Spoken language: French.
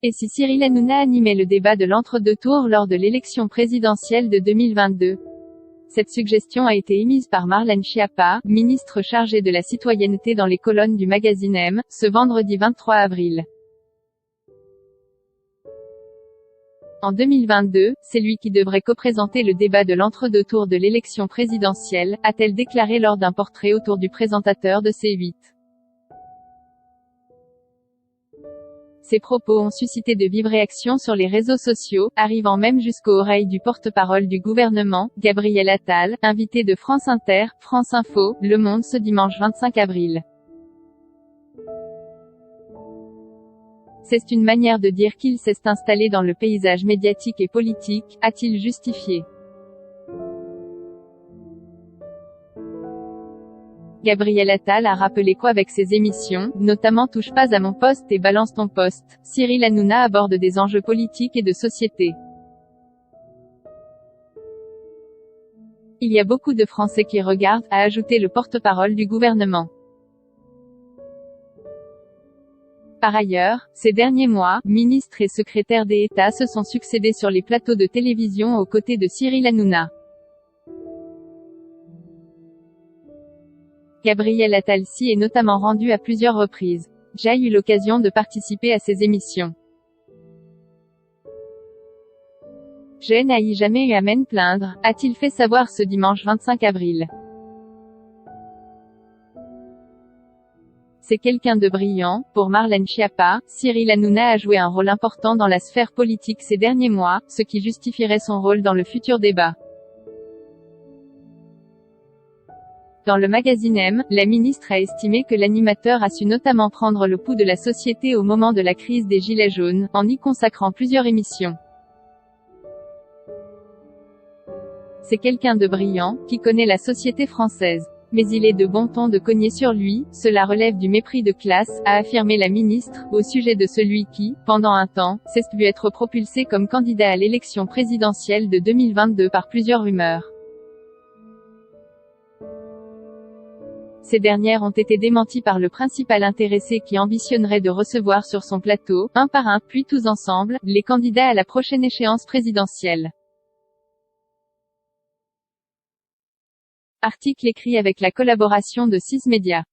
Et si Cyril Hanouna animait le débat de l'entre-deux tours lors de l'élection présidentielle de 2022? Cette suggestion a été émise par Marlène Schiappa, ministre chargée de la citoyenneté dans les colonnes du magazine M, ce vendredi 23 avril. En 2022, c'est lui qui devrait co-présenter le débat de l'entre-deux tours de l'élection présidentielle, a-t-elle déclaré lors d'un portrait autour du présentateur de C8. Ces propos ont suscité de vives réactions sur les réseaux sociaux, arrivant même jusqu'aux oreilles du porte-parole du gouvernement, Gabriel Attal, invité de France Inter, France Info, Le Monde ce dimanche 25 avril. C'est une manière de dire qu'il s'est installé dans le paysage médiatique et politique, a-t-il justifié. Gabriel Attal a rappelé qu'avec ses émissions, notamment Touche pas à mon poste et Balance ton poste, Cyril Hanouna aborde des enjeux politiques et de société. Il y a beaucoup de Français qui regardent, a ajouté le porte-parole du gouvernement. Par ailleurs, ces derniers mois, ministres et secrétaires d'État se sont succédé sur les plateaux de télévision aux côtés de Cyril Hanouna. Gabriel Attal s'y est notamment rendu à plusieurs reprises. J'ai eu l'occasion de participer à ces émissions. Je n'ai jamais eu à m'en plaindre, a-t-il fait savoir ce dimanche 25 avril. C'est quelqu'un de brillant. Pour Marlène Schiappa, Cyril Hanouna a joué un rôle important dans la sphère politique ces derniers mois, ce qui justifierait son rôle dans le futur débat. Dans le magazine M, la ministre a estimé que l'animateur a su notamment prendre le pouls de la société au moment de la crise des Gilets jaunes, en y consacrant plusieurs émissions. C'est quelqu'un de brillant, qui connaît la société française. Mais il est de bon ton de cogner sur lui, cela relève du mépris de classe, a affirmé la ministre, au sujet de celui qui, pendant un temps, s'est vu être propulsé comme candidat à l'élection présidentielle de 2022 par plusieurs rumeurs. Ces dernières ont été démenties par le principal intéressé qui ambitionnerait de recevoir sur son plateau, un par un, puis tous ensemble, les candidats à la prochaine échéance présidentielle. Article écrit avec la collaboration de 6 médias.